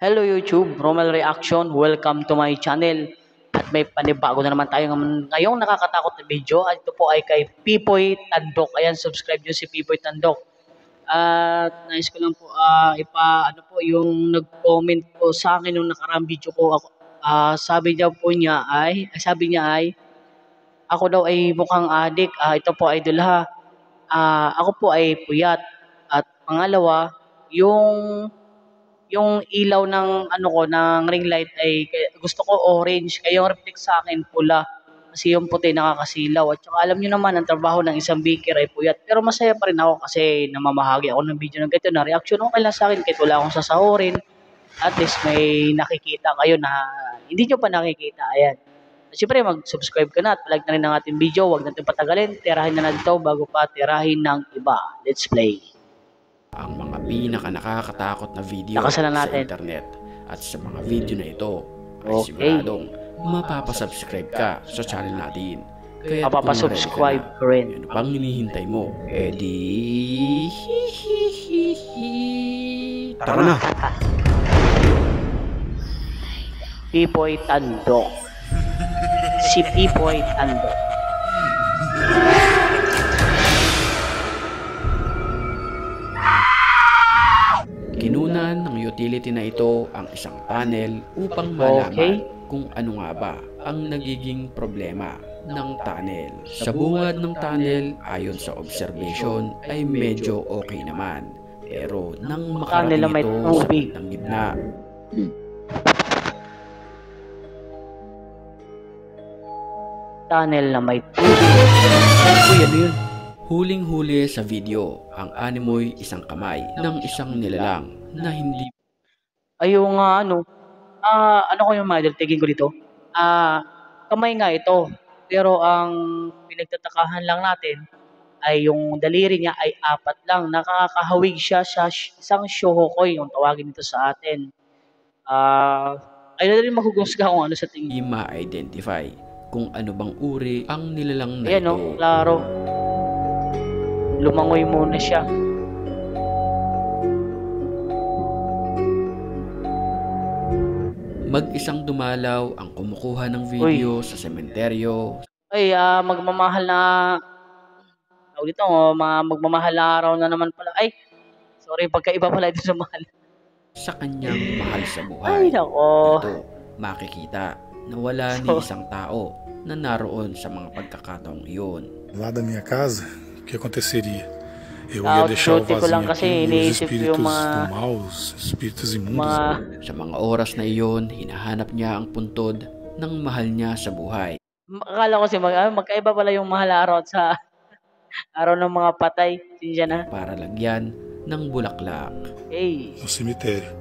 Hello YouTube, Romel Reaction. Welcome to my channel. At may panibago na naman tayo ngayong nakakatakot na video. At ito po ay kay Pipoy Tandok. Ayan, subscribe nyo si Pipoy Tandok. At nais ko lang po ano po yung nag-comment po sa akin nung nakaraang video ko. Sabi niya ay ako daw ay mukhang adik. Ito po idol ha. Ako po ay puyat. At pangalawa, yung ilaw ng ng ring light ay gusto ko orange, kaya yung reflect sa akin pula. Kasi yung puti nakakasilaw. At saka alam niyo naman, ang trabaho ng isang baker ay puyat. Pero masaya pa rin ako kasi namamahagi ako ng video ng ganito na reaction. Okay lang sa akin kahit wala akong sasahurin. At least may nakikita kayo na hindi nyo pa nakikita. Ayan. At syempre mag-subscribe ka na at like na rin ang ating video. Huwag natin patagalin. Tirahin na natin ito bago pa tirahin ng iba. Let's play. Ang mga pinaka-nakakatakot na video Nakasalan sa natin. internet. At sa mga video na ito ay Okay. siguradong mapapasubscribe ka sa channel natin. Kaya Mapapasubscribe ko rin. Ano pang hinihintay mo? Tara na! Pipoy Tandok. Si Pipoy Tandok. Kinunan ng utility na ito ang isang tunnel upang malaman kung ano nga ba ang nagiging problema ng tunnel. Sa bungad ng tunnel, ayon sa observation, ay medyo okay naman. Pero nang makarating Tunnel na may ito sa tubig. bandang gitna, Tunnel na may tubig. Uy, ano yun? huling-huli sa video, ang animoy isang kamay ng isang nilalang na hindi Ayaw nga ano ko yung mga idol, tigin ko dito. Kamay nga ito. Pero ang pinagtatakahan lang natin ay yung daliri niya ay 4 lang. Nakakahawig siya sa isang shohokoy, yung tawagin nito sa atin. Ay na rin mahuhusga kung ano sa tingin. ma-identify kung ano bang uri ang nilalang na Ayan ito. klaro. Lumangoy muna siya. Mag-isang dumalaw ang kumukuha ng video sa sementeryo. Ay, magmamahal na dito, mga magmamahal na araw na naman pala. Ay, sorry, pagkaiba pala ito sa mahal. Sa kanyang mahal sa buhay. Ay, nako. Dito, makikita na wala ni isang tao na naroon sa mga pagkakataong iyon. Lá da minha casa, o que aconteceria? Eu ia deixar o Duty ko lang vasinho kasi aqui e os iniisip ko espíritos yung do mal, os espíritos imundos, Sa mga oras na iyon, hinahanap niya ang puntod ng mahal niya sa buhay. Akala ko kasi magkaiba pala yung mahal araw at sa araw ng mga patay. Sinsya na. Para lagyan ng bulaklak. Hey. no cemitério.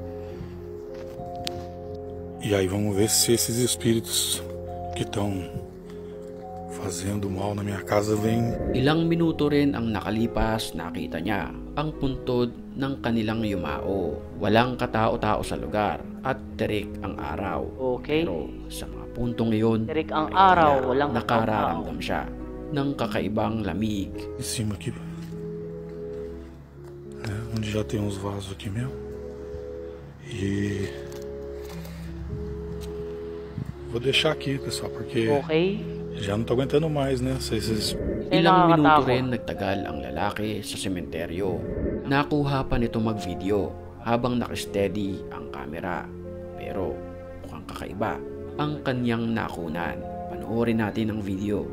E aí vamos ver se esses espíritos que estão fazendo mal na minha casa vêm. Ilang minuto rin ang nakalipas, nakita niya ang puntod ng kanilang yumao. Walang katao-tao sa lugar at terik ang araw. Okay. Pero sa mga puntong iyon, Terik ang ay araw, tila walang nakararamdam siya ng kakaibang lamig. Em cima aqui, onde já tem uns vasos aqui mesmo. E vou deixar aqui, pessoal, porque Okay. já não tô aguentando mais, né? Esses Ilang minuto nakakatakot. rin nagtagal ang lalaki sa sementeryo. Nakuha pa nito mag-video habang nakasteady ang camera. Pero mukhang kakaiba ang kanyang nakunan. Panoorin natin ang video.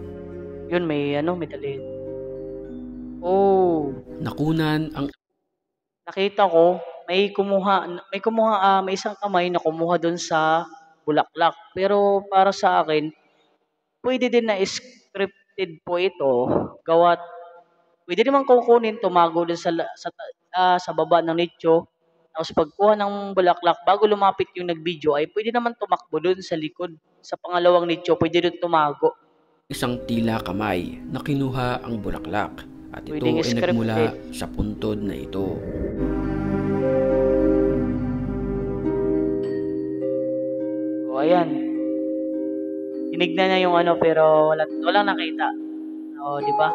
Yun, may daliri. Oh. Nakunan ang Nakita ko, may isang kamay na kumuha doon sa bulaklak. Pero para sa akin, pwede din na scripted po ito. Gawat, pwede naman kukunin, tumago doon sa baba ng nicho. Tapos pagkuha ng bulaklak, bago lumapit yung nag-video, ay pwede naman tumakbo doon sa likod. Sa pangalawang nicho, pwede doon tumago. isang tila kamay na kinuha ang bulaklak. At ito Pwedeng ay nagmula sa puntod na ito. O ayan. Tinignan niya yung pero walang nakita. O, di ba?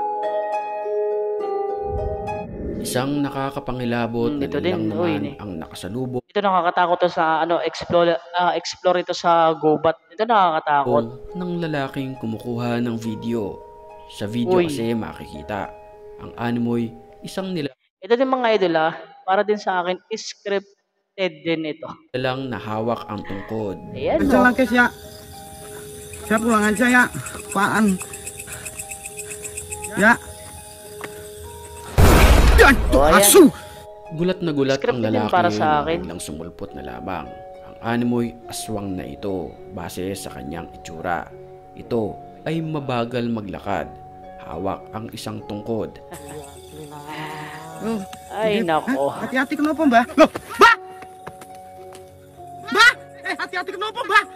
Isang nakakapangilabot na Ito din, nilang naman eh. ang nakasalubong Ito nakakatakot to sa explore ito sa gubat. Ito nakakatakot. Ng lalaking kumukuha ng video. Sa video Uy. kasi makikita ang animoy isang Ito din mga idol para din sa akin scripted din ito. nilalang na hawak ang tungkod. Ayan Kencang no. lang guys ya. Saya pulang aja ya. Apaan? Ya. Oh, ayan. Asu. Gulat na gulat ang Scripted din lalaki para sa nang akin. biglang sumulpot na lamang. Ang animoy aswang na ito base sa kanyang itsura. Ito ay mabagal maglakad. Hawak ang isang tungkod. Oh, Ay nako. hati-hati kenapa mbak? Loh, mbak! Mbak! Hati-hati kenapa mbak?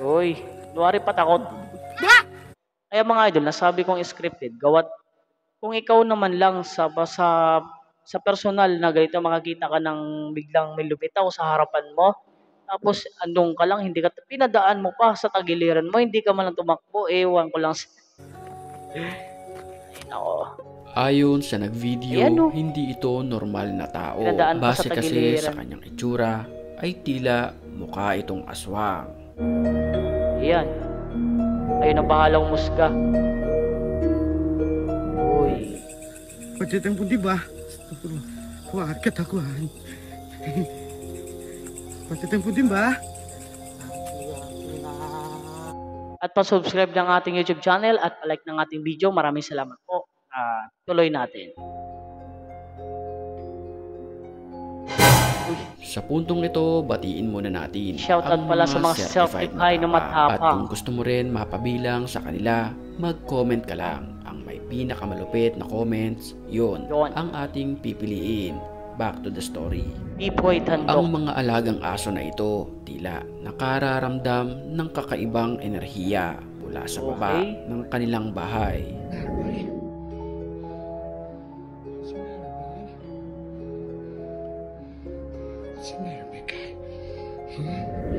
Uy, luwari pa takot. Mbak! Kaya mga idol, nasabi kong scripted, gawat kung ikaw naman lang sa personal na ganito makakita ka ng biglang may lumitaw sa harapan mo, tapos andong ka lang, hindi ka pinadaan mo pa sa tagiliran mo, hindi ka man lang tumakbo, ewan ko lang. Ay, nako. Ayon sa nagvideo, Ayan, oh. hindi ito normal na tao. Pinadaan pa Base sa kasi tagiliran. sa kanyang itsura ay tila mukha itong aswang. Ayan. Kayo na bahalang musga. Uy. Pada tempo di bah. Wah, ketakuan. Pada tempo di bah. At pa-subscribe ng ating YouTube channel at pa-like ng ating video. Maraming salamat po. Tuloy natin. Sa puntong ito, batiin muna natin Shoutout ang pala sa mga certified certified na matapang. At kung gusto mo rin mapabilang sa kanila, mag-comment ka lang. Ang may pinakamalupit na comments, yun Yun. ang ating pipiliin. Back to the story. Pipoy Ang Tandok. mga alagang aso na ito tila nakararamdam ng kakaibang enerhiya mula sa baba Okay. ng kanilang bahay.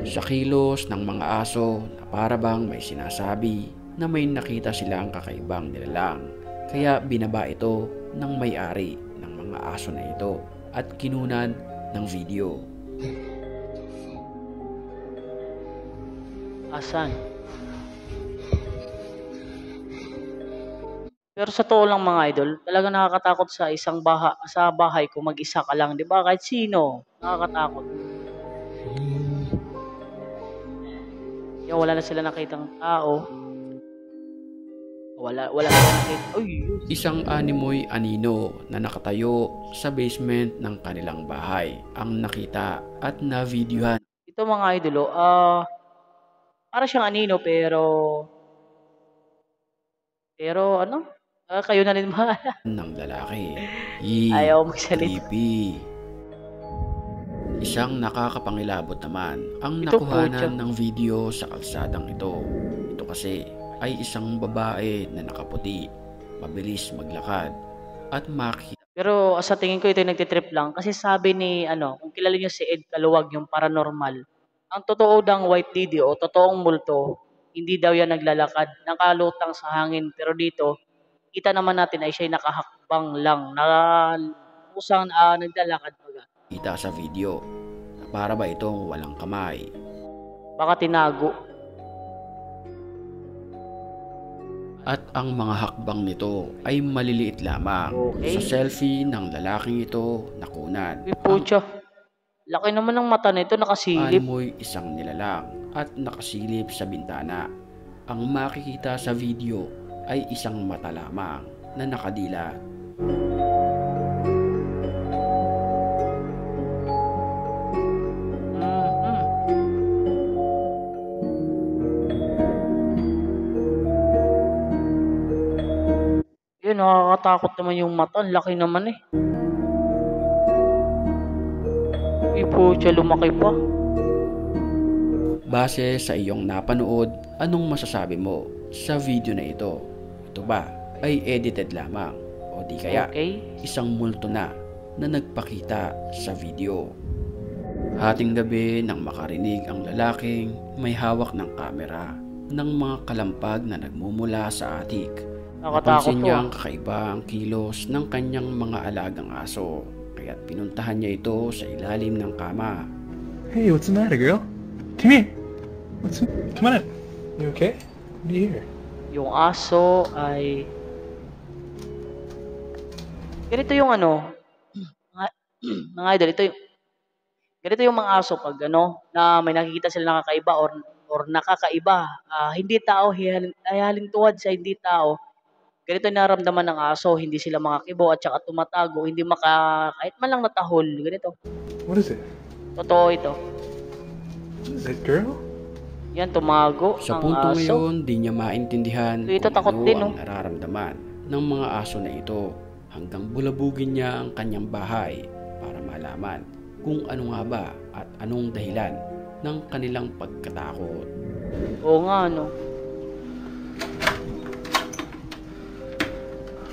Sa kilos ng mga aso na para bang may sinasabi na may nakita silang kakaibang nilalang. Kaya binaba ito ng may-ari ng mga aso na ito at kinunan ng video. Asan? Pero sa totoo lang mga idol, talaga nakakatakot sa sa bahay kung mag-isa ka lang, 'di ba? Kahit sino, nakakatakot. Yung wala na sila nakitang tao. Wala sila nakita. Uy, Isang animoy anino na nakatayo sa basement ng kanilang bahay ang nakita at na-videohan ito mga idol, para siyang anino pero ano? Kayo na rin bahala. ng lalaki. Ayaw magsalita. Creepy. Isang nakakapangilabot naman ang Ito, nakuhanan putya. ng video sa kalsadang ito. Ito kasi ay isang babae na nakaputi, mabilis maglakad at makikita Pero sa tingin ko ito yung nagtitrip lang kasi sabi ni kung kilala niyo si Ed Kaluwag yung paranormal, ang totoo dang white lady o totoong multo, hindi daw yan naglalakad, nakalutang sa hangin. Pero dito, kita naman natin ay siya'y nakahakbang lang, na kusang naglalakad baga. sa video na para ba itong walang kamay. Baka tinago. At ang mga hakbang nito ay maliliit lamang. Okay. Sa selfie ng lalaking ito nakunan. Uy, pucha. Laki naman ng mata nito, nakasilip. Animoy isang nilalang at nakasilip sa bintana. Ang makikita sa video ay isang mata lamang na nakadilat. Yun, nakakatakot naman yung mata. Ang laki naman eh. Uy, pucha, lumaki pa. Base sa iyong napanood, anong masasabi mo sa video na ito? Ito ba ay edited lamang o di kaya Okay. isang multo na nagpakita sa video? Hating gabi nang makarinig ang lalaking may hawak ng kamera ng mga kalampag na nagmumula sa atik. Nakatakot Napansin to. niyang kakaiba ang kilos ng kanyang mga alagang aso, kaya't pinuntahan niya ito sa ilalim ng kama. Hey, what's the matter, girl? Come here. Come on in. You okay? What do you hear? Yung aso ay... Ganito yung ano, mga, mga idol, ganito yung mga aso pag ano, na may nakikita sila nakakaiba or nakakaiba. Hindi tao, hihalin tuwad sa hindi tao. Ganito yung nararamdaman ng aso, hindi sila makakibo at saka tumatago, hindi kahit man lang natahol. Ganito. What is it? Totoo ito. What is it, girl? Yan, tumago Sa ang puntong aso. ngayon, di niya maintindihan Ito, kung takot ano din, ang no? nararamdaman ng mga aso na ito hanggang bulabugin niya ang kanyang bahay para malaman kung ano nga ba at anong dahilan ng kanilang pagkatakot. Oo nga, no?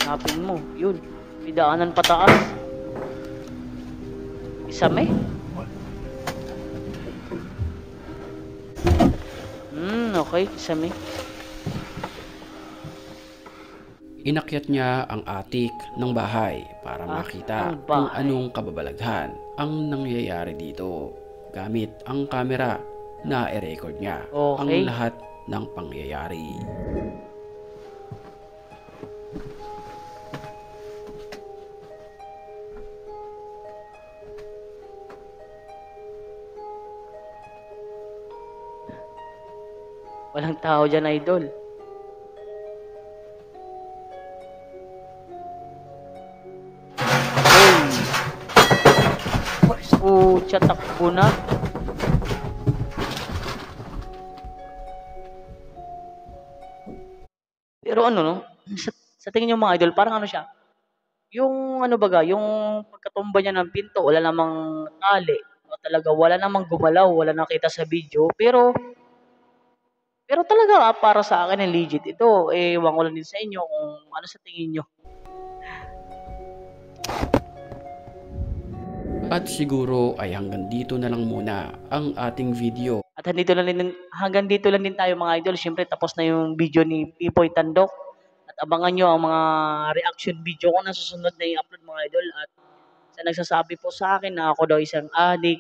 Hanapin mo, yun. May daanan pataas. Isame? Okay, isame. Inakyat niya ang atik ng bahay para makita ang kung bahay. anong kababalaghan ang nangyayari dito. Gamit ang kamera na i-record niya ang Okay. lahat ng pangyayari. Walang tao dyan, idol. Pucha, takbo na. Pero ano, no? Sa tingin nyo mga idol, parang ano siya? Yung ano baga, yung pagkatumba niya ng pinto, wala namang tali. O talaga, wala namang gumalaw, wala nakita sa video. Pero talaga, para sa akin, legit ito. Ewan ko lang din sa inyo kung ano sa tingin nyo. At siguro ay hanggang dito na lang muna ang ating video. At hanggang dito lang din tayo mga idol. Siyempre, tapos na yung video ni Pipoy Tandok. At abangan nyo ang mga reaction video ko na susunod na i-upload mga idol. At sa nagsasabi po sa akin na ako daw isang adik,